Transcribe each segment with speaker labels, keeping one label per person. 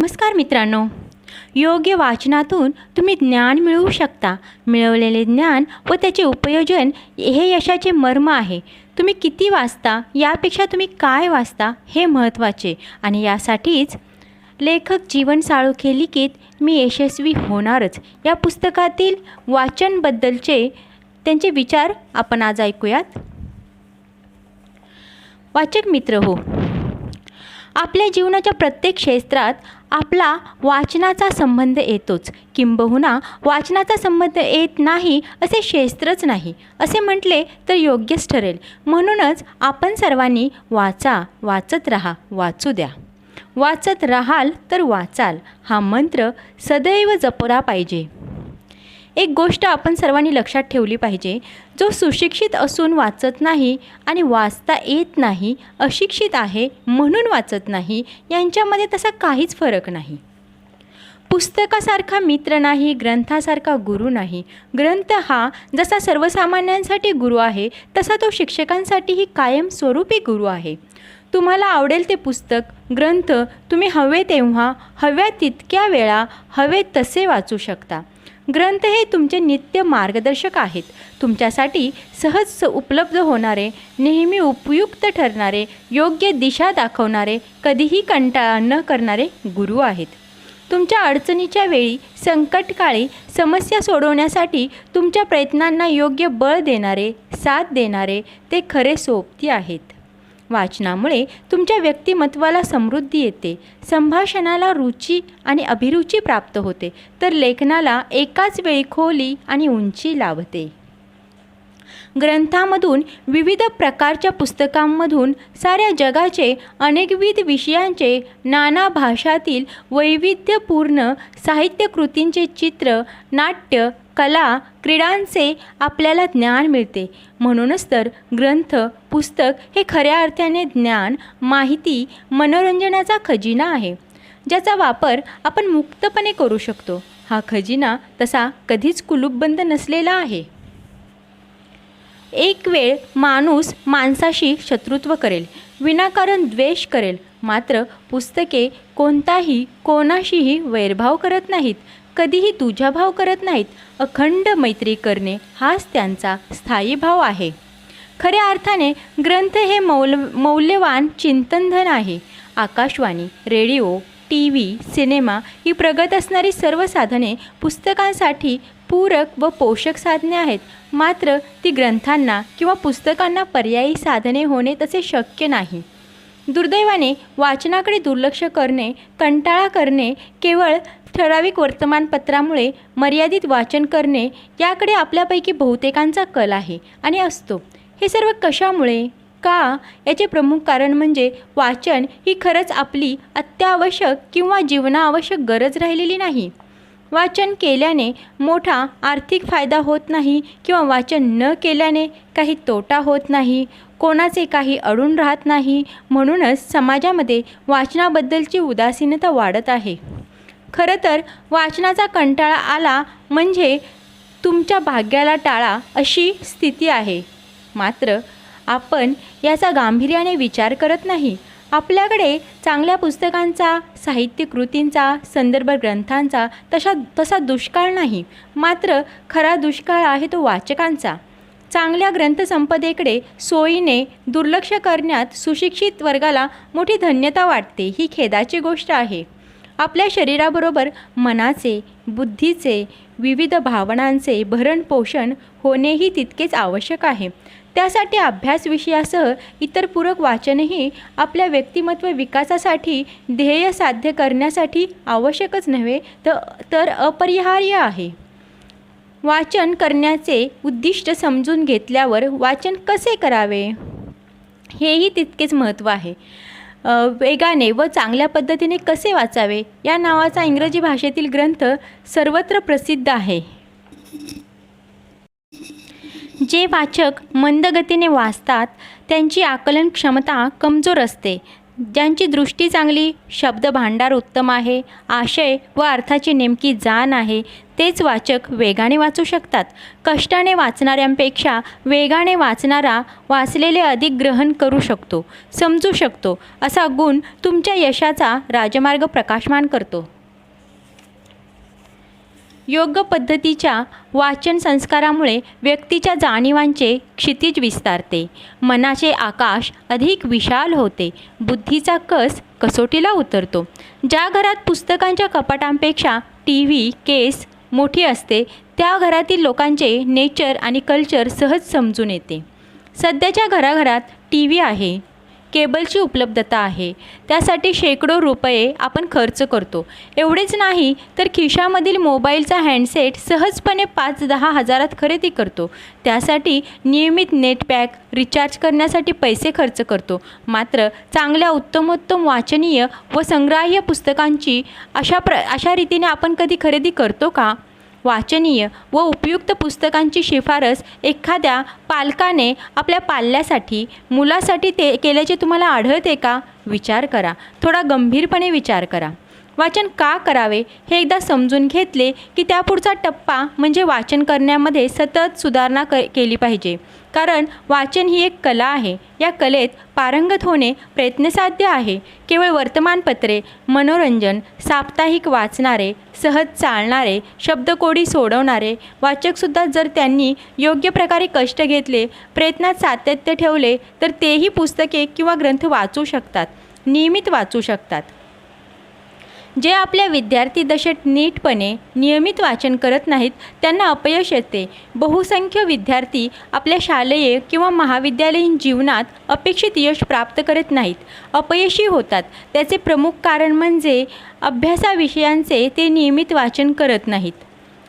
Speaker 1: नमस्कार मित्रांनो, योग्य वाचनातून तुम्ही ज्ञान मिळवू शकता. मिळवलेले ज्ञान व त्याचे उपयोजन हे यशाचे मर्म आहे. तुम्ही किती वाचता यापेक्षा तुम्ही काय वाचता हे महत्त्वाचे. आणि यासाठीच लेखक जीवन साळुंखे लिखित मी यशस्वी होणारच या पुस्तकातील वाचनबद्दलचे त्यांचे विचार आपण आज ऐकूयात. वाचक मित्र हो, आपल्या जीवनाच्या प्रत्येक क्षेत्रात आपला वाचनाचा संबंध येतोच. किंबहुना वाचनाचा संबंध येत नाही असे क्षेत्रच नाही असे म्हटले तर योग्यच ठरेल. म्हणूनच आपण सर्वांनी वाचा, वाचत राहा, वाचू द्या. वाचत राहाल तर वाचाल हा मंत्र सदैव जपला पाहिजे. एक गोष्ट आपण सर्वांनी लक्षात ठेवली पाहिजे, जो सुशिक्षित असून वाचत नाही आणि वाचता येत नाही, अशिक्षित आहे म्हणून वाचत नाही, यांच्यामध्ये तसा काहीच फरक नाही. पुस्तकासारखा मित्र नाही, ग्रंथासारखा गुरु नाही. ग्रंथ हा जसा सर्वसामान्यांसाठी गुरु आहे तसा तो शिक्षकांसाठीही कायमस्वरूपी गुरु आहे. तुम्हाला आवडेल ते पुस्तक, ग्रंथ तुम्ही हवे तेव्हा, हव्या तितक्या वेळा, हवे तसे वाचू शकता. ग्रंथ हे तुमचे नित्य मार्गदर्शक आहेत. तुमच्यासाठी सहज उपलब्ध होणारे, नेहमी उपयुक्त ठरणारे, योग्य दिशा दाखवणारे, कधीही कंटाळा न करणारे गुरु आहेत. तुमच्या अडचणीच्या वेळी, संकटकाळी समस्या सोडवण्यासाठी तुमच्या प्रयत्नांना योग्य बळ देणारे, साथ देणारे ते खरे सोबती आहेत. वाचनामुळे तुमच्या व्यक्तिमत्वाला समृद्धी येते, संभाषणाला रुची आणि अभिरुची प्राप्त होते, तर लेखनाला एकाच वेळी खोली आणि उंची लाभते. ग्रंथामधून, विविध प्रकारच्या पुस्तकांमधून साऱ्या जगाचे, अनेकविध विषयांचे, नाना भाषातील वैविध्यपूर्ण साहित्यकृतींचे चित्र, नाट्य, कला, क्रीडांचे आपल्याला ज्ञान मिळते. म्हणूनच तर ग्रंथ, पुस्तक हे खऱ्या अर्थाने ज्ञान, माहिती, मनोरंजनाचा खजिना आहे, ज्याचा वापर आपण मुक्तपणे करू शकतो. हा खजिना तसा कधीच कुलूपबंद नसलेला आहे. एक वेळ माणूस माणसाशी शत्रुत्व करेल, विनाकारण द्वेष करेल, मात्र पुस्तके कोणताही कोणाशीही वैरभाव करत नाहीत, कधीही दुजाभाव करत नाहीत. अखंड मैत्री करणे हाच त्यांचा स्थायी भाव आहे. खऱ्या अर्थाने ग्रंथ हे मौल्यवान चिंतनधन आहे. Akashvani, radio, TV, cinema ही प्रगत असणारी सर्व साधने पुस्तकांसाठी पूरक व पोषक साधने आहेत. मात्र ती ग्रंथांना किंवा पुस्तकांना पर्यायी साधने होणे तसे शक्य नाही. दुर्दैवाने वाचनाकडे दुर्लक्ष करणे, कंटाळा करणे, केवळ ठराविक वर्तमानपत्रामुळे मर्यादित वाचन करणे याकडे आपल्यापैकी बहुतेकांचा कल आहे आणि असतो. हे सर्व कशामुळे, का, याचे प्रमुख कारण म्हणजे वाचन ही खरंच आपली अत्यावश्यक किंवा जीवनावश्यक गरज राहिलेली नाही. वाचन केल्याने मोठा आर्थिक फायदा होत नाही किंवा वाचन न केल्याने काही तोटा होत नाही, कोणाचे काही अडून राहत नाही. म्हणूनच समाजामध्ये वाचनाबद्दलची उदासीनता वाढत आहे. खरं तर वाचनाचा कंटाळा आला म्हणजे तुमच्या भाग्याला टाळा अशी स्थिती आहे. मात्र आपण याचा गांभीर्याने विचार करत नाही. आपल्याकडे चांगल्या पुस्तकांचा, साहित्यकृतींचा, संदर्भ ग्रंथांचा तसा दुष्काळ नाही. मात्र खरा दुष्काळ आहे तो वाचकांचा. चांगल्या ग्रंथसंपदेकडे सोयीने दुर्लक्ष करण्यात सुशिक्षित वर्गाला मोठी धन्यता वाटते. ही खेदाची गोष्ट आहे. आपल्या शरीराबरोबर मनाचे, बुद्धीचे, विविध भावनांचे भरणपोषण होणेही तितकेच आवश्यक आहे. त्यासाठी अभ्यास विषयासह इतर पूरक वाचनही आपल्या व्यक्तिमत्व विकासासाठी, ध्येय साध्य करण्यासाठी आवश्यकच नव्हे तर अपरिहार्य आहे. वाचन करण्याचे उद्दिष्ट समजून घेतल्यावर वाचन कसे करावे हेही तितकेच महत्त्व आहे. वेगाने व चांगल्या पद्धतीने कसे वाचावे या नावाचा इंग्रजी भाषेतील ग्रंथ सर्वत्र प्रसिद्ध आहे. जे वाचक मंद गतीने वाचतात त्यांची आकलन क्षमता कमजोर असते. ज्यांची दृष्टी चांगली, शब्द भांडार उत्तम आहे, आशय व अर्थाची नेमकी जाण आहे, तेच वाचक वेगाने वाचू शकतात. कष्टाने वाचणाऱ्यांपेक्षा वेगाने वाचणारा वाचलेले अधिक ग्रहण करू शकतो, समजू शकतो. असा गुण तुमच्या यशाचा राजमार्ग प्रकाशमान करतो. योग्य पद्धतीच्या वाचन संस्कारामुळे व्यक्तीच्या जाणीवांचे क्षितिज विस्तारते, मनाचे आकाश अधिक विशाल होते, बुद्धीचा कस कसोटीला उतरतो. ज्या घरात पुस्तकांच्या कपाटांपेक्षा TV केस मोठी असते, त्या घरातील लोकांचे नेचर आणि कल्चर सहज समजून येते. सध्याच्या घराघरात TV आहे, केबलची उपलब्धता आहे, त्यासाठी शेकडो रुपये आपण खर्च करतो. एवढेच नाही तर खिशामधील मोबाईलचा हँडसेट सहजपणे 5-10 हजारात खरेदी करतो. त्यासाठी नियमित नेट पॅक रिचार्ज करण्यासाठी पैसे खर्च करतो. मात्र चांगल्या उत्तमोत्तम वाचनीय व संग्राह्य पुस्तकांची अशा रीतीने आपण कधी खरेदी करतो का? वाचनीय व उपयुक्त पुस्तकांची शिफारस एखाद्या पालकाने आपल्या पाल्यासाठी, मुलासाठी केल्याचे तुम्हाला आढळते का? विचार करा, थोडा गंभीरपणे विचार करा. वाचन का करावे हे एकदा समजून घेतले की त्यापुढचा टप्पा म्हणजे वाचन करण्यामध्ये सतत सुधारणा केली पाहिजे. कारण वाचन ही एक कला आहे. या कलेत पारंगत होणे प्रयत्नसाध्य आहे. केवळ वर्तमानपत्रे, मनोरंजन, साप्ताहिक वाचणारे, सहज चालणारे, शब्दकोडी सोडवणारे वाचकसुद्धा जर त्यांनी योग्य प्रकारे कष्ट घेतले, प्रयत्नात सातत्य ठेवले तर तेही पुस्तके किंवा ग्रंथ वाचू शकतात, नियमित वाचू शकतात. जे आपल्या विद्यार्थी दशेत नीटपणे नियमित वाचन करत नाहीत त्यांना अपयश येते. बहुसंख्य विद्यार्थी आपल्या शालेय किंवा महाविद्यालयीन जीवनात अपेक्षित यश प्राप्त करत नाहीत, अपयशी होतात. त्याचे प्रमुख कारण म्हणजे अभ्यासाविषयांचे ते नियमित वाचन करत नाहीत.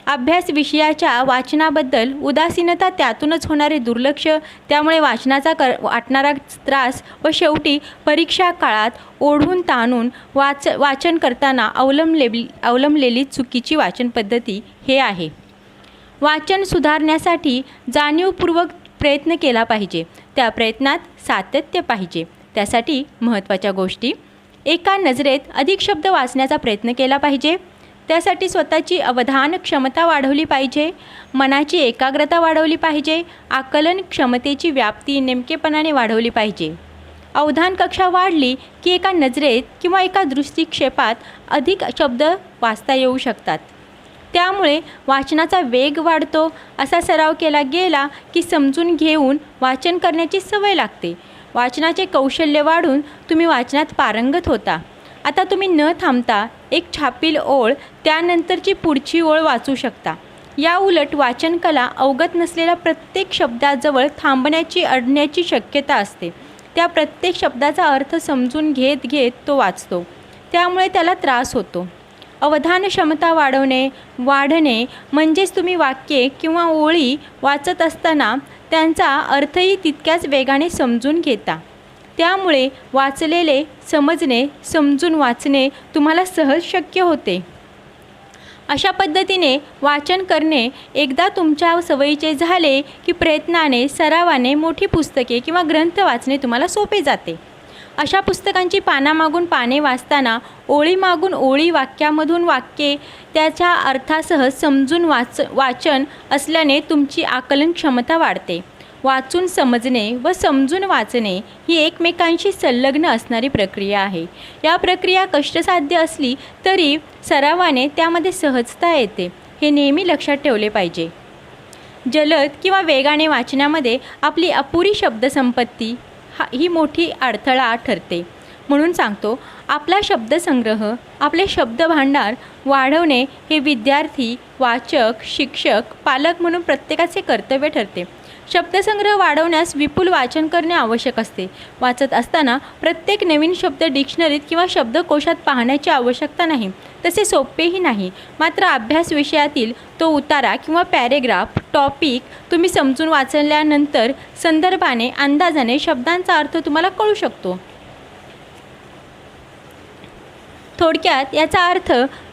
Speaker 1: अभ्यास विषयाच्या वाचनाबद्दल उदासीनता, त्यातूनच होणारे दुर्लक्ष, त्यामुळे वाटणारा त्रास व शेवटी परीक्षा काळात ओढून ताणून वाचन करताना अवलंबलेली चुकीची वाचन पद्धती हे आहे. वाचन सुधारण्यासाठी जाणीवपूर्वक प्रयत्न केला पाहिजे. त्या प्रयत्नात सातत्य पाहिजे. त्यासाठी महत्त्वाच्या गोष्टी: एका नजरेत अधिक शब्द वाचण्याचा प्रयत्न केला पाहिजे. त्यासाठी स्वतःची अवधान क्षमता वाढवली पाहिजे, मनाची एकाग्रता वाढवली पाहिजे, आकलन क्षमतेची व्याप्ती नेमकेपणाने वाढवली पाहिजे. अवधान कक्षा वाढली की एका नजरेत किंवा एका दृष्टिक्षेपात अधिक शब्द वाचता येऊ शकतात. त्यामुळे वाचनाचा वेग वाढतो. असा सराव केला गेला की समजून घेऊन वाचन करण्याची सवय लागते. वाचनाचे कौशल्य वाढून तुम्ही वाचनात पारंगत होता. आता तुम्ही न थांबता एक छापील ओळ, त्यानंतरची पुढची ओळ वाचू शकता. या उलट वाचन कला अवगत नसलेल्या प्रत्येक शब्दाजवळ थांबण्याची, अडण्याची शक्यता असते. त्या प्रत्येक शब्दाचा अर्थ समजून घेत तो वाचतो, त्यामुळे त्याला त्रास होतो. अवधान क्षमता वाढणे म्हणजेच तुम्ही वाक्ये किंवा ओळी वाचत असताना त्यांचा अर्थही तितक्याच वेगाने समजून घेता. त्यामुळे वाचलेले समजणे, समजून वाचणे तुम्हाला सहज शक्य होते. अशा पद्धतीने वाचन करणे एकदा तुमच्या सवयीचे झाले की प्रयत्नाने, सरावाने मोठी पुस्तके किंवा ग्रंथ वाचणे तुम्हाला सोपे जाते. अशा पुस्तकांची पानामागून पाने वाचताना ओळीमागून ओळी, वाक्यामधून वाक्ये त्याच्या अर्थासह समजून वाचन असल्याने तुमची आकलन क्षमता वाढते. वाचून समजणे व समजून वाचणे ही एकमेकांशी संलग्न असणारी प्रक्रिया आहे. या प्रक्रिया कष्टसाध्य असली तरी सरावाने त्यामध्ये सहजता येते, हे नेहमी लक्षात ठेवले पाहिजे. जलद किंवा वेगाने वाचण्यामध्ये आपली अपुरी शब्दसंपत्ती ही मोठी अडथळा ठरते. म्हणून सांगतो, आपला शब्दसंग्रह, आपले शब्दभांडार वाढवणे हे विद्यार्थी, वाचक, शिक्षक, पालक म्हणून प्रत्येकाचे कर्तव्य ठरते. शब्दसंग्रह वाढवण्यास विपुल वाचन करणे आवश्यक असते. वाचत असताना प्रत्येक नवीन शब्द डिक्शनरीत किंवा शब्दकोशात पाहण्याची आवश्यकता नाही, तसे सोपेही नाही. मात्र अभ्यास विषयातील तो उतारा किंवा पॅरेग्राफ, टॉपिक तुम्ही समजून वाचल्यानंतर संदर्भाने, अंदाजाने शब्दांचा अर्थ तुम्हाला कळू शकतो. थोडक्यात याचा अर्थ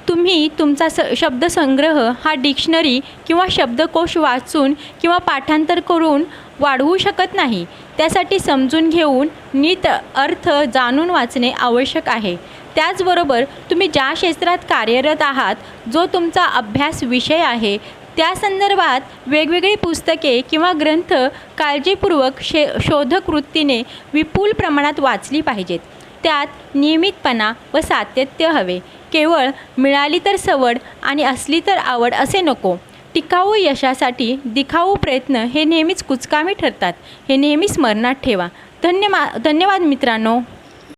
Speaker 1: तुम्ही तुमचा शब्दसंग्रह हा डिक्शनरी किंवा शब्दकोश वाचून किंवा पाठांतर करून वाढवू शकत नाही. त्यासाठी समजून घेऊन नीट अर्थ जाणून वाचणे आवश्यक आहे. त्याचबरोबर तुम्ही ज्या क्षेत्रात कार्यरत आहात, जो तुमचा अभ्यास विषय आहे, त्या संदर्भात वेगवेगळी पुस्तके किंवा ग्रंथ काळजीपूर्वक शोधक वृत्तीने विपुल प्रमाणात वाचली पाहिजेत. त्यात नियमितपणा व सातत्य हवे. केवळ मिळाली तर सवड आणि असली तर आवड असे नको. टिकाऊ यशासाठी दिखाऊ प्रयत्न हे नेहमीच कुचकामी ठरतात. हे नेहमी स्मरणात ठेवा. धन्यवाद मित्रांनो.